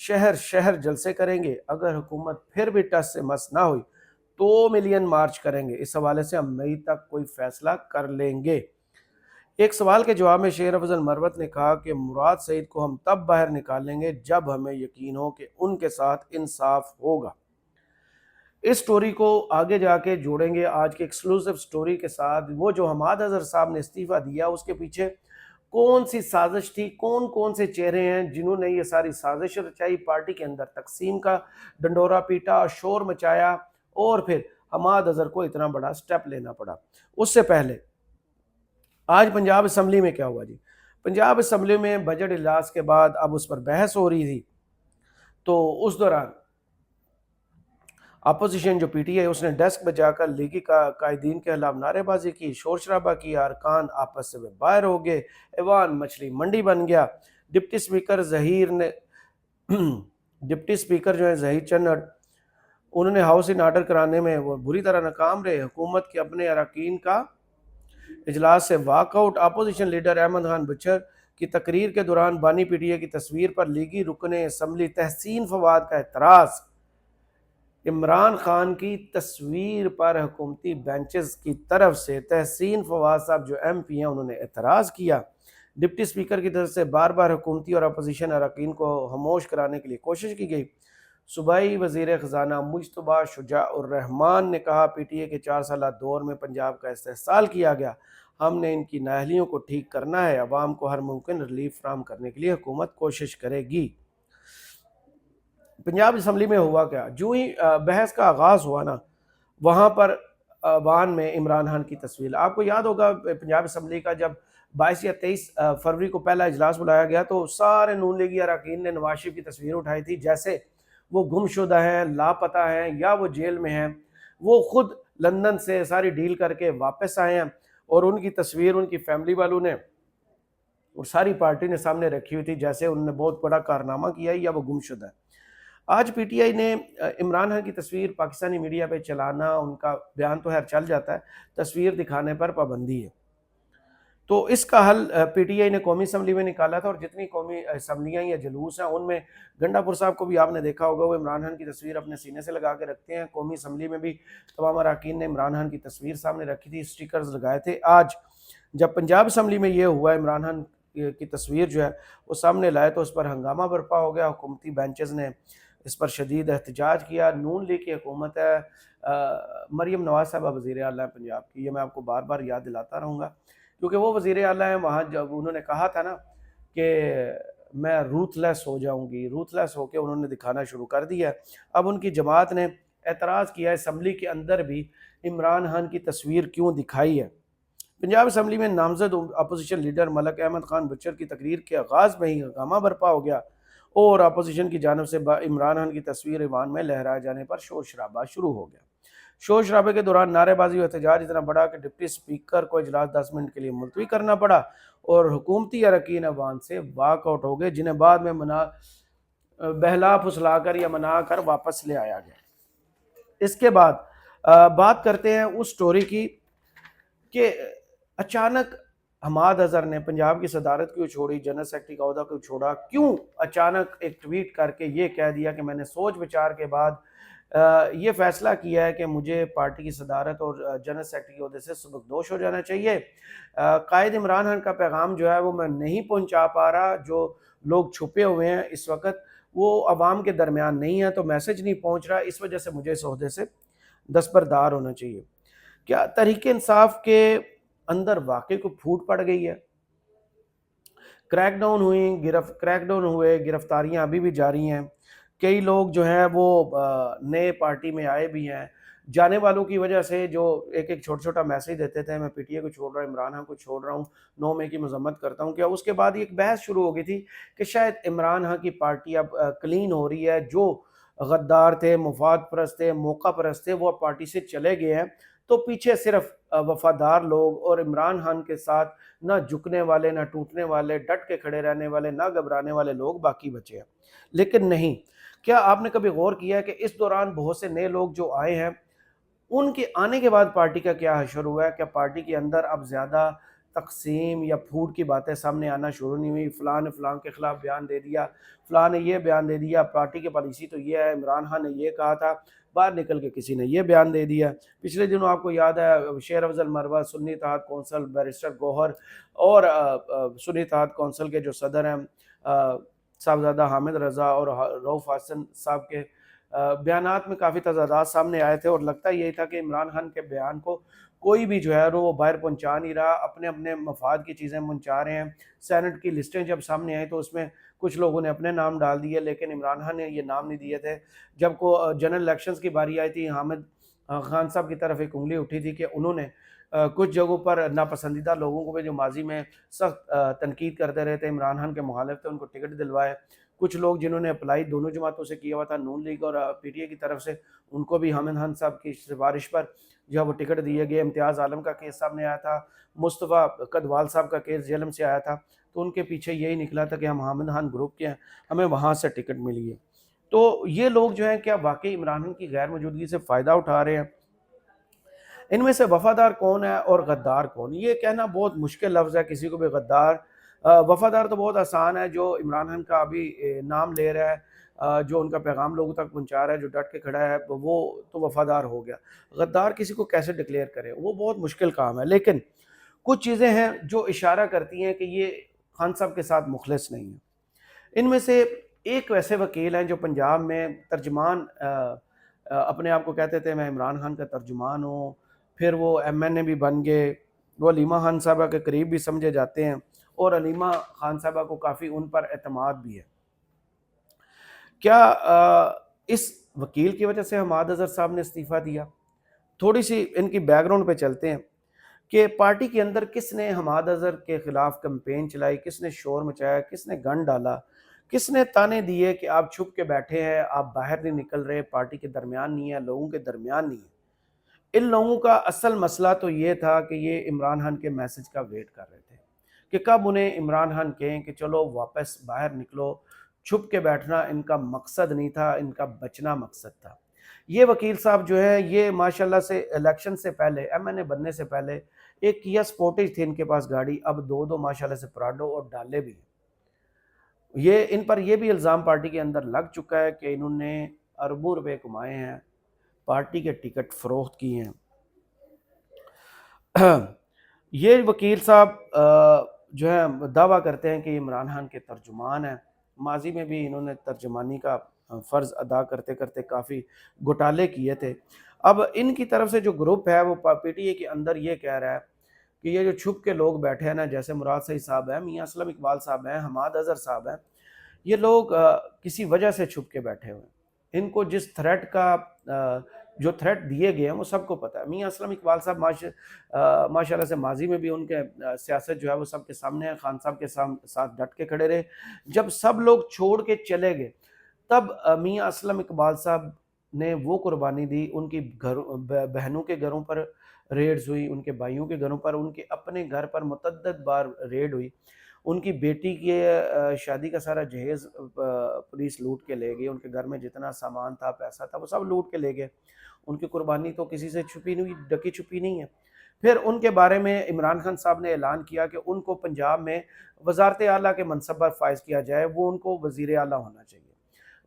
شہر شہر جلسے کریں گے، اگر حکومت پھر بھی ٹس سے مس نہ ہوئی 2 ملین مارچ کریں گے، اس حوالے سے ہم مئی تک کوئی فیصلہ کر لیں گے۔ ایک سوال کے جواب میں شیر افضل مروت نے کہا کہ مراد سعید کو ہم تب باہر نکال لیں گے جب ہمیں یقین ہو کہ ان کے ساتھ انصاف ہوگا۔ اس سٹوری کو آگے جا کے جوڑیں گے آج کے ایکسکلوسیو سٹوری کے ساتھ، وہ جو حماد اظہر صاحب نے استعفیٰ دیا اس کے پیچھے کون سی سازش تھی، کون کون سے چہرے ہیں جنہوں نے یہ ساری سازش رچائی، پارٹی کے اندر تقسیم کا ڈنڈورا پیٹا، شور مچایا، اور پھر حماد اظہر کو اتنا بڑا سٹیپ لینا پڑا۔ اس سے پہلے آج پنجاب اسمبلی میں کیا ہوا جی؟ پنجاب اسمبلی میں بجٹ اجلاس کے بعد اب اس پر بحث ہو رہی تھی، تو اس دوران اپوزیشن جو پی ٹی آئی اس نے ڈیسک بجا کر لیگی قائدین کے خلاف نعرے بازی کی، شور شرابہ کیا، ارکان آپس سے باہر ہو گئے، ایوان مچھلی منڈی بن گیا۔ ڈپٹی اسپیکر ظہیر نے ڈپٹی اسپیکر جو ہے ظہیر چنڈ، انہوں نے ہاؤس ان آرڈر کرانے میں وہ بری طرح ناکام رہے۔ حکومت کے اپنے اراکین کا اجلاس سے walk out. Opposition leader Ahmad Khan Bachar کی تقریر کے دوران بانی پی ٹی اے کی تصویر پر لیگی رکن اسمبلی تحسین فواد کا اعتراض۔ عمران خان کی تصویر پر حکومتی بینچز کی طرف سے تحسین فواد صاحب جو ایم پی ہیں انہوں نے اعتراض کیا۔ ڈپٹی اسپیکر کی طرف سے بار بار حکومتی اور اپوزیشن اراکین کو خاموش کرانے کے لیے کوشش کی گئی۔ صوبائی وزیر خزانہ مجتبیٰ شجاع الرحمان نے کہا پی ٹی اے کے 4 سالہ دور میں پنجاب کا استحصال کیا گیا، ہم نے ان کی نااہلیوں کو ٹھیک کرنا ہے، عوام کو ہر ممکن ریلیف فراہم کرنے کے لیے حکومت کوشش کرے گی۔ پنجاب اسمبلی میں ہوا کیا؟ جو ہی بحث کا آغاز ہوا نا، وہاں پر وان میں عمران خان کی تصویر، آپ کو یاد ہوگا پنجاب اسمبلی کا جب 22 یا 23 فروری کو پہلا اجلاس بلایا گیا تو سارے نون لیگی اراکین نے نواز شریف کی تصویر اٹھائی تھی، جیسے وہ گم شدہ ہیں، لاپتہ ہیں یا وہ جیل میں ہیں۔ وہ خود لندن سے ساری ڈیل کر کے واپس آئے ہیں اور ان کی تصویر ان کی فیملی والوں نے اور ساری پارٹی نے سامنے رکھی ہوئی تھی، جیسے انہوں نے بہت بڑا کارنامہ کیا ہے یا وہ گم شدہ ہے۔ آج پی ٹی آئی نے عمران خان کی تصویر پاکستانی میڈیا پہ چلانا، ان کا بیان تو خیر چل جاتا ہے، تصویر دکھانے پر پابندی ہے۔ تو اس کا حل پی ٹی آئی نے قومی اسمبلی میں نکالا تھا، اور جتنی قومی اسمبلیاں یا جلوس ہیں ان میں گنڈا پور صاحب کو بھی آپ نے دیکھا ہوگا، وہ عمران خان کی تصویر اپنے سینے سے لگا کے رکھتے ہیں۔ قومی اسمبلی میں بھی تمام اراکین نے عمران خان کی تصویر سامنے رکھی تھی، اسٹیکرز لگائے تھے۔ آج جب پنجاب اسمبلی میں یہ ہوا، عمران خان کی تصویر جو ہے وہ سامنے لائے تو اس پر ہنگامہ برپا ہو گیا، حکومتی بینچز نے اس پر شدید احتجاج کیا۔ نون لیگ کی حکومت ہے، مریم نواز صاحبہ وزیر اعلیٰ پنجاب کی، یہ میں آپ کو بار بار یاد دلاتا رہوں گا کیونکہ وہ وزیر اعلیٰ ہیں۔ وہاں جب انہوں نے کہا تھا نا کہ میں روتھ لیس ہو جاؤں گی، روتھ لیس ہو کے انہوں نے دکھانا شروع کر دیا۔ اب ان کی جماعت نے اعتراض کیا اسمبلی کے اندر بھی عمران خان کی تصویر کیوں دکھائی ہے۔ پنجاب اسمبلی میں نامزد اپوزیشن لیڈر ملک احمد خان بچر کی تقریر کے آغاز میں ہی ہنگامہ برپا ہو گیا اور اپوزیشن کی جانب سے عمران خان کی تصویر ایوان میں لہرائے جانے پر شور شرابہ شروع ہو گیا۔ شور شرابے کے دوران نعرے بازی و احتجاج اتنا بڑا کہ ڈپٹی اسپیکر کو اجلاس 10 منٹ کے لیے ملتوی کرنا پڑا اور حکومتی اراکین ایوان سے واک آؤٹ ہو گئے، جنہیں بعد میں بہلا پھسلا کر یا منا کر واپس لے آیا گیا۔ اس کے بعد بات کرتے ہیں اس سٹوری کی کہ اچانک حماد اظہر نے پنجاب کی صدارت کیوں چھوڑی، جنرل سیکرٹری کا عہدہ کیوں چھوڑا، کیوں اچانک ایک ٹویٹ کر کے یہ کہہ دیا کہ میں نے سوچ بچار کے بعد یہ فیصلہ کیا ہے کہ مجھے پارٹی کی صدارت اور جنرل سیکرٹری کے عہدے سے سبکدوش ہو جانا چاہیے۔ قائد عمران خان کا پیغام جو ہے وہ میں نہیں پہنچا پا رہا، جو لوگ چھپے ہوئے ہیں اس وقت وہ عوام کے درمیان نہیں ہے، تو میسج نہیں پہنچ رہا، اس وجہ سے مجھے اس عہدے سے دستبردار ہونا چاہیے۔ کیا تحریک انصاف کے اندر واقعی کو پھوٹ پڑ گئی ہے؟ کریک ڈاؤن ہوئے، گرفتاریاں ابھی بھی جاری ہیں، کئی لوگ جو ہیں وہ نئے پارٹی میں آئے بھی ہیں، جانے والوں کی وجہ سے جو ایک چھوٹا میسیج دیتے تھے میں پی ٹی اے کو چھوڑ رہا ہوں، عمران خان کو چھوڑ رہا ہوں، 9 مئی کی مذمت کرتا ہوں، کیا اس کے بعد ایک بحث شروع ہو گئی تھی کہ شاید عمران خان کی پارٹی اب کلین ہو رہی ہے، جو غدار تھے، مفاد پرست تھے، موقع پرست تھے، وہ اب پارٹی سے چلے گئے ہیں، تو پیچھے صرف وفادار لوگ اور عمران خان کے ساتھ نہ جھکنے والے، نہ ٹوٹنے والے، ڈٹ کے کھڑے رہنے والے، نہ گھبرانے والے لوگ باقی بچے ہیں۔ لیکن نہیں، کیا آپ نے کبھی غور کیا ہے کہ اس دوران بہت سے نئے لوگ جو آئے ہیں ان کے آنے کے بعد پارٹی کا کیا حشر ہوا ہے؟ کیا پارٹی کے اندر اب زیادہ تقسیم یا پھوٹ کی باتیں سامنے آنا شروع نہیں ہوئی، فلاں نے فلاں کے خلاف بیان دے دیا، فلاں نے یہ بیان دے دیا، پارٹی کی پالیسی تو یہ ہے، عمران خان نے یہ کہا تھا، باہر نکل کے کسی نے یہ بیان دے دیا۔ پچھلے دنوں آپ کو یاد ہے شیر افضل مروہ، سنی اتحاد کونسل، بیرسٹر گوہر اور سنی اتحاد کونسل کے جو صدر ہیں صاحبزادہ حامد رضا اور رؤف حسن صاحب کے بیانات میں کافی تضادات سامنے آئے تھے، اور لگتا یہی تھا کہ عمران خان کے بیان کو کوئی بھی جو ہے وہ باہر پہنچا نہیں رہا، اپنے اپنے مفاد کی چیزیں پہنچا رہے ہیں۔ سینٹ کی لسٹیں جب سامنے آئیں تو اس میں کچھ لوگوں نے اپنے نام ڈال دیے، لیکن عمران خان نے یہ نام نہیں دیے تھے۔ جب کو جنرل الیکشنز کی باری آئی تھی، حامد خان صاحب کی طرف ایک انگلی اٹھی تھی کہ انہوں نے کچھ جگہوں پر ناپسندیدہ لوگوں کو بھی جو ماضی میں سخت تنقید کرتے رہے تھے، عمران خان کے مخالف تھے، ان کو ٹکٹ دلوائے۔ کچھ لوگ جنہوں نے اپلائی دونوں جماعتوں سے کیا ہوا تھا، نون لیگ اور پی ٹی اے کی طرف سے، ان کو بھی حامد خان صاحب کی سفارش پر جو ہے وہ ٹکٹ دیے گئے۔ امتیاز عالم کا کیس سامنے آیا تھا، مصطفیٰ قدوال صاحب کا کیس جیلم سے آیا تھا، تو ان کے پیچھے یہی نکلا تھا کہ ہم حامد خان گروپ کے ہیں، ہمیں وہاں سے ٹکٹ ملی ہے۔ تو یہ لوگ جو ہیں کیا واقعی عمران خان کی غیر موجودگی سے فائدہ اٹھا رہے ہیں؟ ان میں سے وفادار کون ہے اور غدار کون؟ یہ کہنا بہت مشکل لفظ ہے کسی کو بھی غدار۔ وفادار تو بہت آسان ہے، جو عمران خان کا ابھی نام لے رہا ہے، جو ان کا پیغام لوگوں تک پہنچا رہا ہے، جو ڈٹ کے کھڑا ہے، وہ تو وفادار ہو گیا۔ غدار کسی کو کیسے ڈکلیئر کرے، وہ بہت مشکل کام ہے، لیکن کچھ چیزیں ہیں جو اشارہ کرتی ہیں کہ یہ خان صاحب کے ساتھ مخلص نہیں ہیں۔ ان میں سے ایک ویسے وکیل ہیں جو پنجاب میں ترجمان اپنے آپ کو کہتے تھے میں عمران خان کا ترجمان ہوں، پھر وہ ایم این اے بھی بن گئے، وہ علیمہ خان صاحبہ کے قریب بھی سمجھے جاتے ہیں، اور علیمہ خان صاحبہ کو کافی ان پر اعتماد بھی ہے۔ کیا اس وکیل کی وجہ سے حماد اظہر صاحب نے استعفیٰ دیا؟ تھوڑی سی ان کی بیک گراؤنڈ پہ چلتے ہیں کہ پارٹی کے اندر کس نے حماد اظہر کے خلاف کمپین چلائی، کس نے شور مچایا، کس نے گن ڈالا، کس نے تانے دیے کہ آپ چھپ کے بیٹھے ہیں، آپ باہر نہیں نکل رہے، پارٹی کے درمیان نہیں ہے، لوگوں کے درمیان نہیں ہے۔ ان لوگوں کا اصل مسئلہ تو یہ تھا کہ یہ عمران خان کے میسج کا ویٹ کر رہے تھے کہ کب انہیں عمران خان کہیں کہ چلو واپس باہر نکلو۔ چھپ کے بیٹھنا ان کا مقصد نہیں تھا، ان کا بچنا مقصد تھا۔ یہ وکیل صاحب جو ہے یہ ماشاءاللہ سے الیکشن سے پہلے، ایم این اے بننے سے پہلے، ایک کیا سپورٹیج تھی ان کے پاس گاڑی، اب دو دو ماشاءاللہ سے پراڈو اور ڈالے بھی ہیں۔ یہ ان پر یہ بھی الزام پارٹی کے اندر لگ چکا ہے کہ انہوں نے اربوں روپے کمائے ہیں، پارٹی کے ٹکٹ فروخت کیے ہیں۔ یہ وکیل صاحب جو ہے دعویٰ کرتے ہیں کہ عمران خان کے ترجمان ہیں، ماضی میں بھی انہوں نے ترجمانی کا فرض ادا کرتے کرتے کافی گھوٹالے کیے تھے۔ اب ان کی طرف سے جو گروپ ہے وہ پی ٹی اے کے اندر یہ کہہ رہا ہے کہ یہ جو چھپ کے لوگ بیٹھے ہیں نا، جیسے مراد سعید صاحب ہیں، میاں اسلم اقبال صاحب ہیں، حماد اظہر صاحب ہیں، یہ لوگ کسی وجہ سے چھپ کے بیٹھے ہوئے ہیں۔ ان کو جس تھریٹ کا جو تھریٹ دیے گئے ہیں وہ سب کو پتہ ہے۔ میاں اسلم اقبال صاحب ماشاءاللہ سے ماضی میں بھی ان کے سیاست جو ہے وہ سب کے سامنے ہے، خان صاحب کے ساتھ ڈٹ کے کھڑے رہے۔ جب سب لوگ چھوڑ کے چلے گئے تب میاں اسلم اقبال صاحب نے وہ قربانی دی، ان کی بہنوں کے گھروں پر ریڈز ہوئی، ان کے بھائیوں کے گھروں پر، ان کے اپنے گھر پر متعدد بار ریڈ ہوئی، ان کی بیٹی کی شادی کا سارا جہیز پولیس لوٹ کے لے گئی، ان کے گھر میں جتنا سامان تھا، پیسہ تھا، وہ سب لوٹ کے لے گئے۔ ان کی قربانی تو کسی سے چھپی نہیں، ڈکی چھپی نہیں ہے۔ پھر ان کے بارے میں عمران خان صاحب نے اعلان کیا کہ ان کو پنجاب میں وزارت اعلیٰ کے منصب پر فائز کیا جائے، وہ ان کو وزیر اعلیٰ ہونا چاہیے۔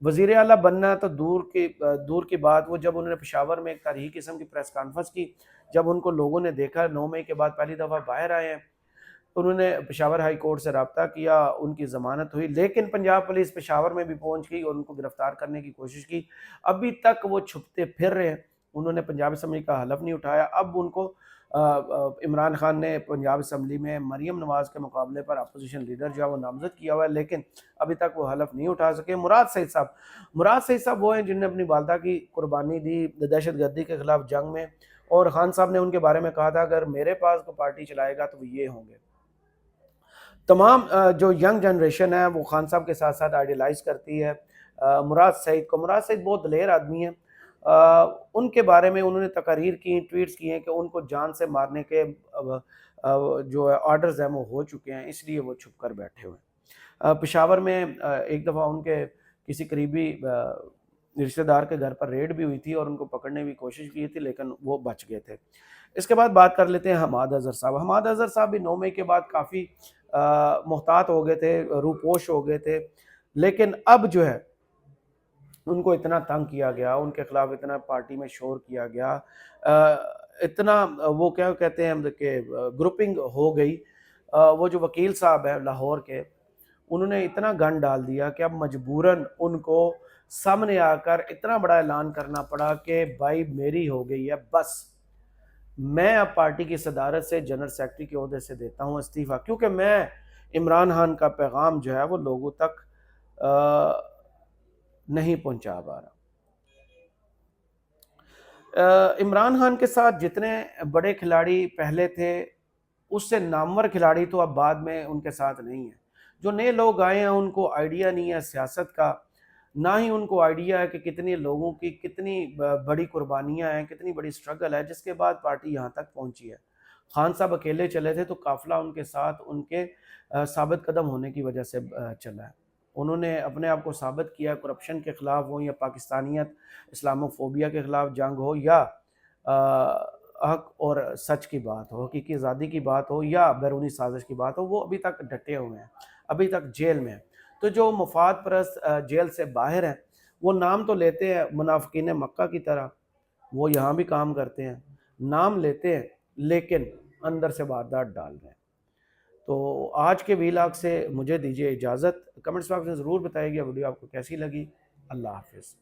وزیر اعلیٰ بننا تو دور کی بات، وہ جب انہوں نے پشاور میں ایک تاریخی قسم کی پریس کانفرنس کی، جب ان کو لوگوں نے دیکھا 9 مئی کے بعد پہلی دفعہ باہر آئے ہیں، انہوں نے پشاور ہائی کورٹ سے رابطہ کیا، ان کی ضمانت ہوئی، لیکن پنجاب پولیس پشاور میں بھی پہنچ گئی اور ان کو گرفتار کرنے کی کوشش کی۔ ابھی تک وہ چھپتے پھر رہے ہیں، انہوں نے پنجاب اسمبلی کا حلف نہیں اٹھایا۔ اب ان کو عمران خان نے پنجاب اسمبلی میں مریم نواز کے مقابلے پر اپوزیشن لیڈر جو ہے وہ نامزد کیا ہوا ہے، لیکن ابھی تک وہ حلف نہیں اٹھا سکے۔ مراد سعید صاحب وہ ہیں جن نے اپنی والدہ کی قربانی دی دہشت گردی کے خلاف جنگ میں، اور خان صاحب نے ان کے بارے میں کہا تھا اگر میرے پاس کو پارٹی چلائے گا تو وہ یہ ہوں گے۔ تمام جو ینگ جنریشن ہے وہ خان صاحب کے ساتھ ساتھ آئیڈیلائز کرتی ہے مراد سعید کو۔ مراد سعید بہت دلیر آدمی ہیں، ان کے بارے میں انہوں نے تقاریر کی، ٹویٹس کی ہیں کہ ان کو جان سے مارنے کے جو آرڈرز ہیں وہ ہو چکے ہیں، اس لیے وہ چھپ کر بیٹھے ہوئے ہیں۔ پشاور میں ایک دفعہ ان کے کسی قریبی رشتہ دار کے گھر پر ریڈ بھی ہوئی تھی اور ان کو پکڑنے کی کوشش کی تھی لیکن وہ بچ گئے تھے۔ اس کے بعد بات کر لیتے ہیں حماد اظہر صاحب۔ حماد اظہر صاحب بھی 9 مئی کے بعد کافی محتاط ہو گئے تھے، روپوش ہو گئے تھے، لیکن اب جو ہے ان کو اتنا تنگ کیا گیا، ان کے خلاف اتنا پارٹی میں شور کیا گیا، اتنا وہ کیا کہتے ہیں کہ گروپنگ ہو گئی، وہ جو وکیل صاحب ہیں لاہور کے، انہوں نے اتنا گن ڈال دیا کہ اب مجبوراً ان کو سامنے آ کر اتنا بڑا اعلان کرنا پڑا کہ بھائی میری ہو گئی ہے بس، میں اب پارٹی کی صدارت سے جنرل سیکرٹری کے عہدے سے دیتا ہوں استعفیٰ، کیونکہ میں عمران خان کا پیغام جو ہے وہ لوگوں تک نہیں پہنچا پا رہا۔ عمران خان کے ساتھ جتنے بڑے کھلاڑی پہلے تھے اس سے نامور کھلاڑی تو اب بعد میں ان کے ساتھ نہیں ہیں۔ جو نئے لوگ آئے ہیں ان کو آئیڈیا نہیں ہے سیاست کا، نہ ہی ان کو آئیڈیا ہے کہ کتنی لوگوں کی کتنی بڑی قربانیاں ہیں، کتنی بڑی سٹرگل ہے جس کے بعد پارٹی یہاں تک پہنچی ہے۔ خان صاحب اکیلے چلے تھے تو قافلہ ان کے ساتھ ان کے ثابت قدم ہونے کی وجہ سے چلا ہے۔ انہوں نے اپنے آپ کو ثابت کیا، کرپشن کے خلاف ہو یا پاکستانیت اسلامو فوبیا کے خلاف جنگ ہو یا حق اور سچ کی بات ہو، حقیقی آزادی کی بات ہو یا بیرونی سازش کی بات ہو، وہ ابھی تک ڈٹے ہوئے ہیں، ابھی تک جیل میں ہیں۔ تو جو مفاد پرست جیل سے باہر ہیں وہ نام تو لیتے ہیں منافقین مکہ کی طرح، وہ یہاں بھی کام کرتے ہیں، نام لیتے ہیں لیکن اندر سے واردات ڈال رہے ہیں۔ تو آج کے ویلاگ سے مجھے دیجیے اجازت، کمنٹس باکس میں ضرور بتائیے گا ویڈیو آپ کو کیسی لگی۔ اللہ حافظ۔